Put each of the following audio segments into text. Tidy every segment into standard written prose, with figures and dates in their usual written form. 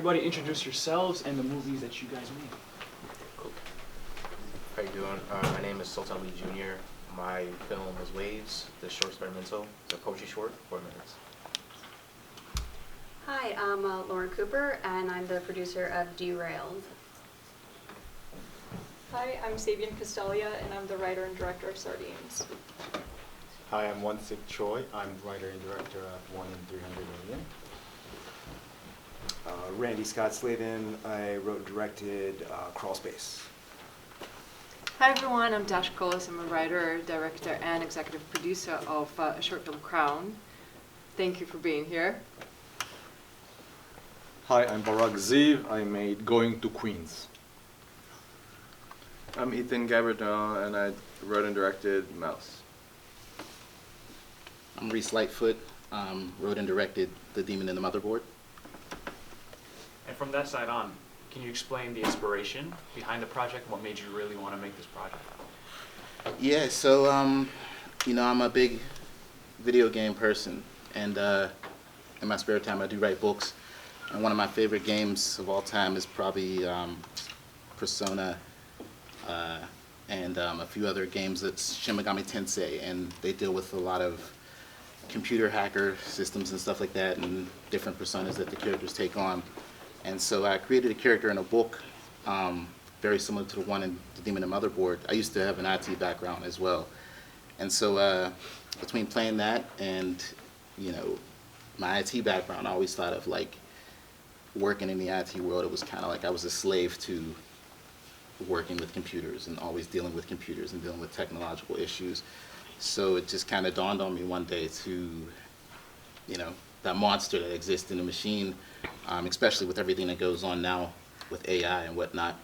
everybody introduce yourselves and the movies that you guys made. Cool. How you doing? My name is Sultan Ali Jr. My film is Waves, the short experimental. It's a poetry short, 4 minutes. Hi, I'm Lauren Cooper, and I'm the producer of Derailed. Hi, I'm Sabian, Castalia, and I'm the writer and director of Sardines. Hi, I'm Wonsik, Choi. I'm writer and director of 1 in 300 Million. Randy Scott Slavin. I wrote and directed Crawl Space. Hi everyone, I'm Dash Kolos. I'm a writer, director, and executive producer of a short film, Crown. Thank you for being here. Hi, I'm Barak Ziv. I made Going to Queens. I'm Ethan Gabert-Doyon, and I wrote and directed Mouse. I'm Reese Lightfoot. Wrote and directed The Demon in the Motherboard. And from that side on, can you explain the inspiration behind the project? What made you really want to make this project? Yeah, so, you know, I'm a big video game person, and in my spare time I do write books. And one of my favorite games of all time is probably Persona and a few other games. That's Shin Megami Tensei, and they deal with a lot of computer hacker systems and stuff like that, and different personas that the characters take on. And so I created a character in a book very similar to the one in The Demon and Motherboard. I used to have an IT background as well. And so between playing that and, you know, my IT background, I always thought of like working in the IT world. It was kind of like I was a slave to working with computers and always dealing with computers and dealing with technological issues. So it just kind of dawned on me one day to, you know, that monster that exists in the machine, especially with everything that goes on now with AI and whatnot,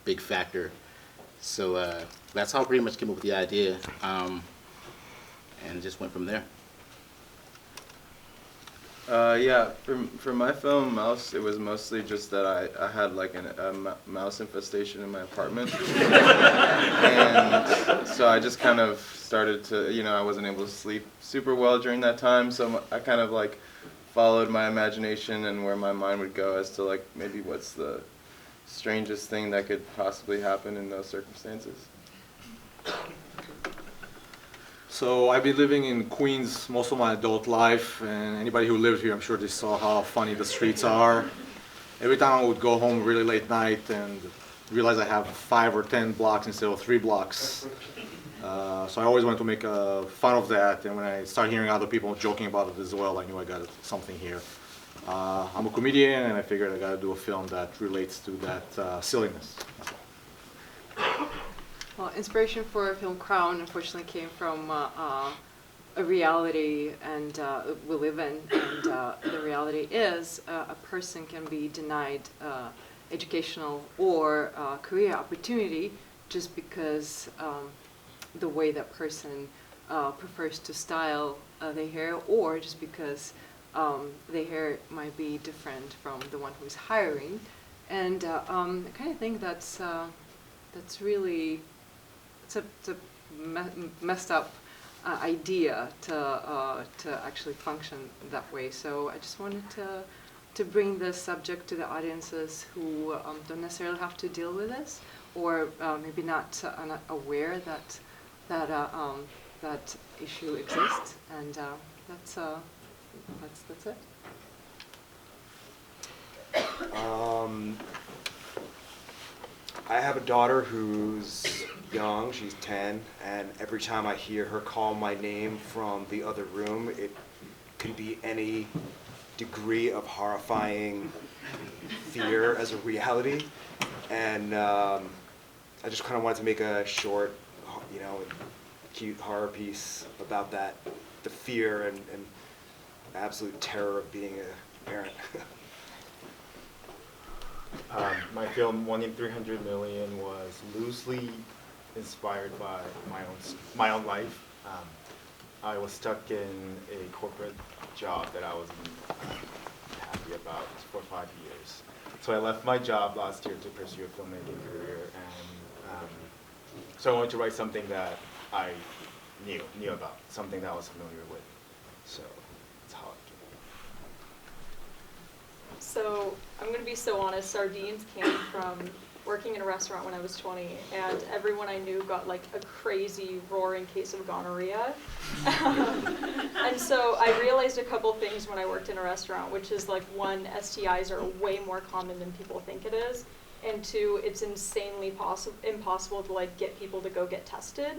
big factor. So that's how I pretty much came up with the idea, and it just went from there. Yeah, for my film Mouse, it was mostly just that I had like a mouse infestation in my apartment. And so I just kind of started to, you know, I wasn't able to sleep super well during that time, so I kind of like followed my imagination and where my mind would go as to like maybe what's the strangest thing that could possibly happen in those circumstances. So I've been living in Queens most of my adult life, and anybody who lived here, I'm sure they saw how funny the streets are. Every time I would go home really late night and realize I have 5 or 10 blocks instead of 3 blocks. So I always wanted to make fun of that, and when I started hearing other people joking about it as well, I knew I got something here. I'm a comedian, and I figured I got to do a film that relates to that silliness. Well, inspiration for film Crown unfortunately came from a reality and we live in, and the reality is a person can be denied educational or career opportunity just because the way that person prefers to style their hair, or just because their hair might be different from the one who's hiring. And I kind of think that's really it's a messed up idea to actually function that way. So I just wanted to bring this subject to the audiences who don't necessarily have to deal with this, or maybe not are not aware that that issue exists, and that's it. I have a daughter who's young, she's 10, and every time I hear her call my name from the other room, it can be any degree of horrifying fear as a reality. And I just kind of wanted to make a short, you know, cute horror piece about that, the fear and absolute terror of being a parent. My film 1 in 300 Million was loosely inspired by my own life. I was stuck in a corporate job that I wasn't happy about for 5 years. So I left my job last year to pursue a filmmaking career, and so I wanted to write something that I knew about, something that I was familiar with. So that's how I So I'm going to be so honest, Sardines came from working in a restaurant when I was 20, and everyone I knew got like a crazy roaring case of gonorrhea. And so I realized a couple things when I worked in a restaurant, which is like, one, STIs are way more common than people think it is, and two, it's insanely impossible to like get people to go get tested.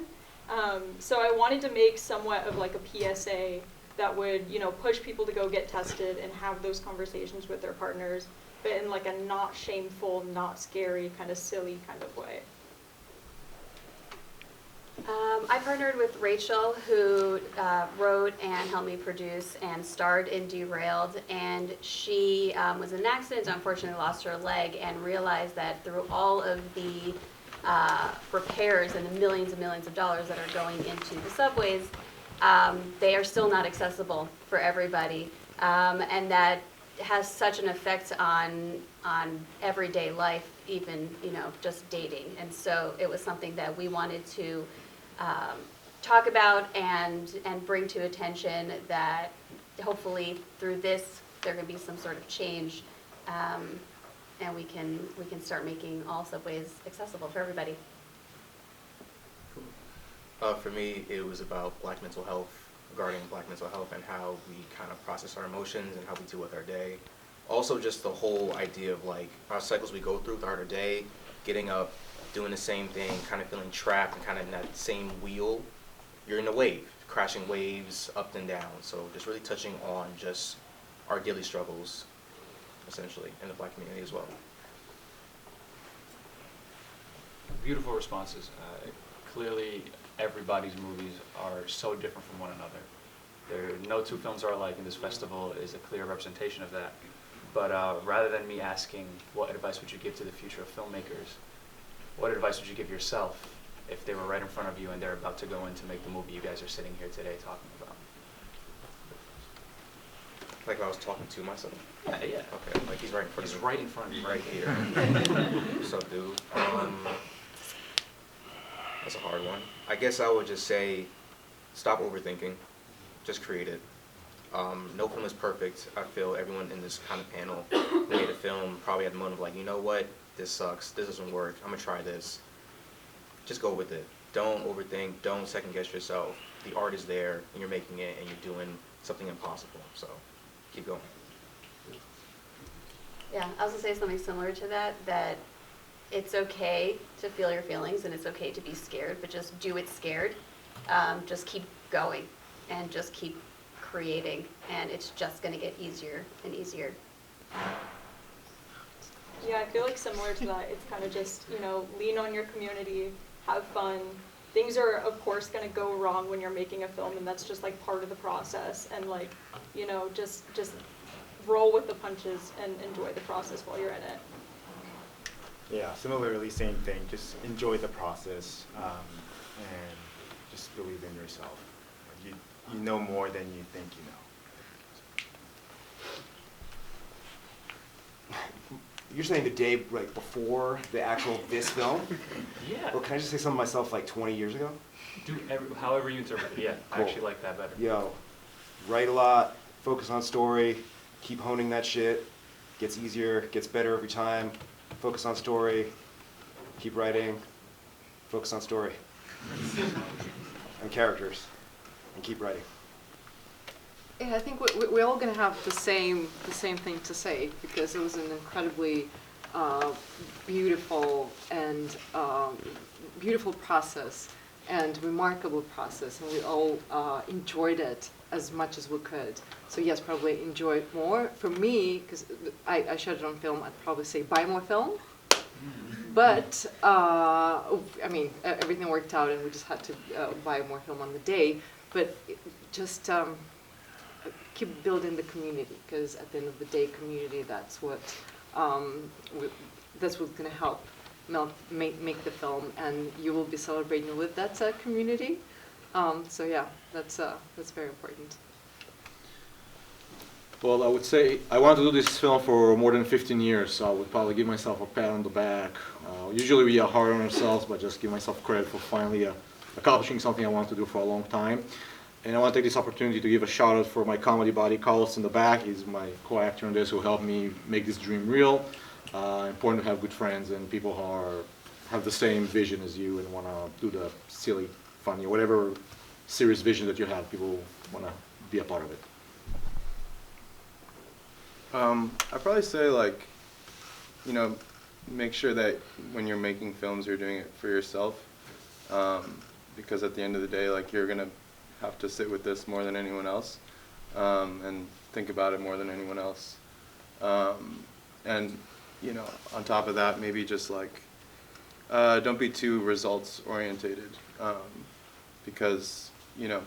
So I wanted to make somewhat of like a PSA that would, you know, push people to go get tested and have those conversations with their partners, but in like a not shameful, not scary, kind of silly kind of way. I partnered with Rachel, who wrote and helped me produce and starred in Derailed, and she was in an accident, unfortunately lost her leg, and realized that through all of the repairs and the millions and millions of dollars that are going into the subways, they are still not accessible for everybody, and that has such an effect on everyday life, even, you know, just dating. And so it was something that we wanted to talk about and bring to attention, that hopefully through this there can be some sort of change, and we can start making all subways accessible for everybody. For me, it was about Black mental health, regarding Black mental health and how we kind of process our emotions and how we deal with our day. Also just the whole idea of like our cycles we go through throughout our day, getting up, doing the same thing, kind of feeling trapped and kind of in that same wheel. You're in a wave, crashing waves up and down. So just really touching on just our daily struggles, essentially, in the Black community as well. Beautiful responses. Clearly, everybody's movies are so different from one another. No two films are alike, and this festival is a clear representation of that. But rather than me asking what advice would you give to the future of filmmakers, what advice would you give yourself if they were right in front of you and they're about to go in to make the movie you guys are sitting here today talking about? Like if I was talking to myself? Yeah. Okay, like he's right in front of He's me. right in front of you. Right here. What's up, dude? That's a hard one. I guess I would just say, stop overthinking. Just create it. No film is perfect. I feel everyone in this kind of panel who made a film probably had the moment of like, you know what? This sucks. This doesn't work. I'm gonna try this. Just go with it. Don't overthink. Don't second guess yourself. The art is there, and you're making it, and you're doing something impossible. So keep going. Yeah, I was gonna say something similar to that, that it's okay to feel your feelings and it's okay to be scared, but just do it scared. Just keep going and just keep creating, and it's just gonna get easier and easier. Yeah, I feel like similar to that, it's kind of just, you know, lean on your community, have fun. Things are, of course, going to go wrong when you're making a film, and that's just, like, part of the process. And, like, you know, just roll with the punches and enjoy the process while you're in it. Yeah, similarly, same thing. Just enjoy the process, and just believe in yourself. You know more than you think you know. You're saying the day right before the actual this film? Yeah. Or can I just say something myself like 20 years ago? Do however you interpret it. Yeah, I Cool. actually like that better. Yo, write a lot, focus on story, keep honing that shit. Gets easier, gets better every time. Focus on story, keep writing, focus on story. And characters, and keep writing. Yeah, I think we're all going to have the same thing to say, because it was an incredibly beautiful and beautiful process and remarkable process, and we all enjoyed it as much as we could. So yes, probably enjoy it more. For me, because I shot it on film, I'd probably say buy more film. But I mean, everything worked out, and we just had to buy more film on the day. But just keep building the community, because at the end of the day, community, that's what's going to help make the film, and you will be celebrating with that community. So yeah, that's very important. Well, I would say I wanted to do this film for more than 15 years, so I would probably give myself a pat on the back. Usually we are hard on ourselves, but just give myself credit for finally accomplishing something I wanted to do for a long time. And I want to take this opportunity to give a shout out for my comedy buddy, Kolos in the back. He's my co-actor in this who helped me make this dream real. Important to have good friends and people who have the same vision as you and want to do the silly, funny, whatever serious vision that you have. People want to be a part of it. I'd probably say, like, you know, make sure that when you're making films, you're doing it for yourself. Because at the end of the day, like, you're going to have to sit with this more than anyone else, and think about it more than anyone else. And, you know, on top of that, maybe just, like, don't be too results-orientated, because, you know,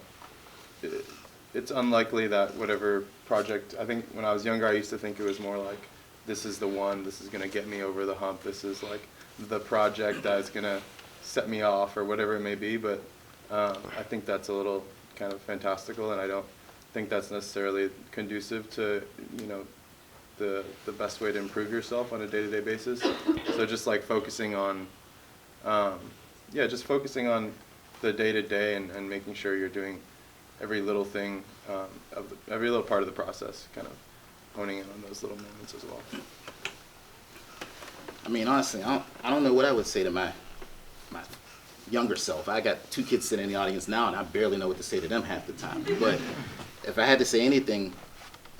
it's unlikely that whatever project, I think when I was younger, I used to think it was more like, this is the one, this is going to get me over the hump, this is like the project that's going to set me off or whatever it may be, but I think that's a little kind of fantastical, and I don't think that's necessarily conducive to, you know, the best way to improve yourself on a day-to-day basis. So just like focusing on, yeah, just focusing on the day-to-day and making sure you're doing every little thing, every little part of the process, kind of honing in on those little moments as well. I mean, honestly, I don't know what I would say to my younger self. I got 2 kids sitting in the audience now, and I barely know what to say to them half the time. But if I had to say anything,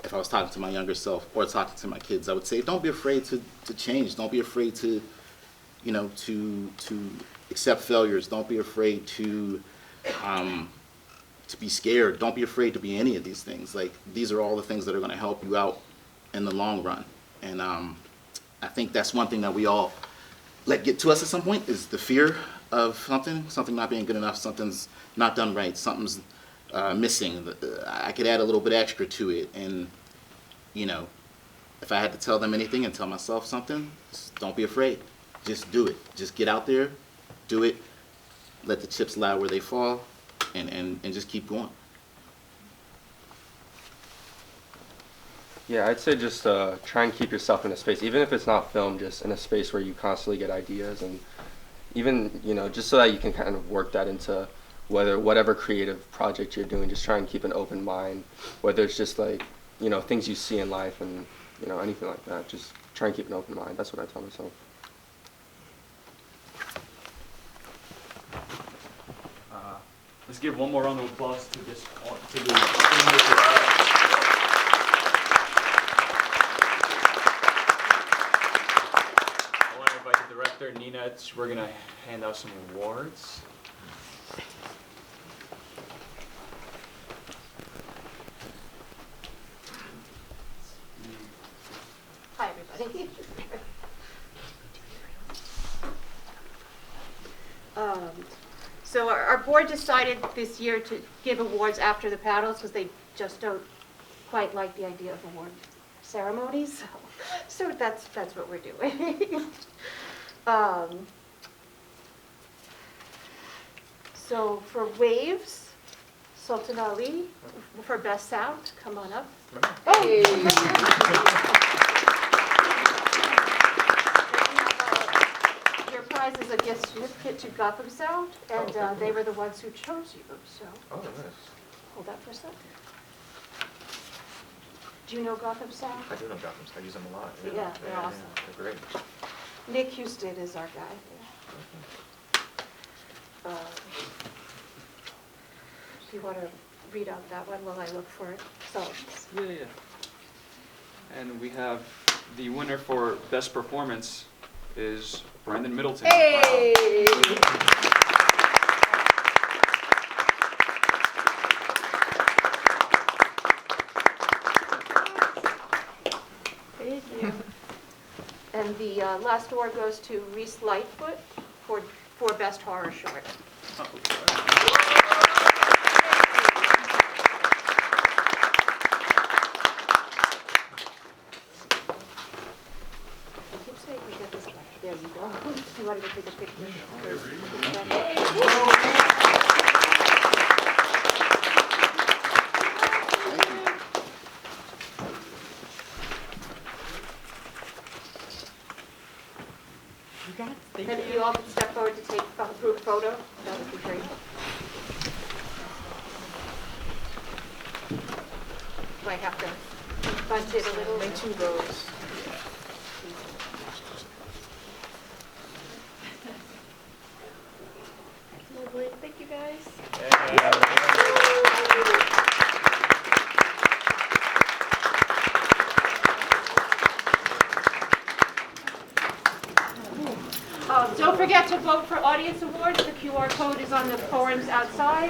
if I was talking to my younger self or talking to my kids, I would say, don't be afraid to change. Don't be afraid to, you know, to accept failures. Don't be afraid to be scared. Don't be afraid to be any of these things. Like, these are all the things that are going to help you out in the long run. And I think that's one thing that we all let get to us at some point, is the fear of something not being good enough, something's not done right, something's missing. I could add a little bit extra to it. And, you know, if I had to tell them anything and tell myself something, just don't be afraid. Just do it. Just get out there, do it, let the chips lie where they fall, and just keep going. Yeah, I'd say just try and keep yourself in a space, even if it's not film, just in a space where you constantly get ideas, and even, you know, just so that you can kind of work that into whatever creative project you're doing. Just try and keep an open mind, whether it's just like, you know, things you see in life and, you know, anything like that. Just try and keep an open mind. That's what I tell myself. Let's give one more round of applause to this, to the Filmmaker. I want to invite the director, Nina. We're going to hand out some awards. Hi, everybody. So our board decided this year to give awards after the paddles because they just don't quite like the idea of award ceremonies. So that's what we're doing. So for waves, Sultan Ali for best sound. Come on up. Hey. Your prize is a gift certificate to Gotham Sound, and they were the ones who chose you. So Oh, nice. hold that for a second. Do you know Gotham Sound? I do know Gotham. I use them a lot. Yeah, they're awesome. They're great. Nick Houston is our guy. Do you want to read out that one while I look for it? So, Yeah. And we have the winner for best performance is Brandon Middleton. hey! Thank you. And the last award goes to Reese Lightfoot for best horror short. There you go. You want to go take a picture? And if you all could step forward to take a group photo, that would be great. might have to bunch it a little. Make 2 rows. Lovely. Thank you guys. Don't forget to vote for audience awards. The QR code is on the forums outside.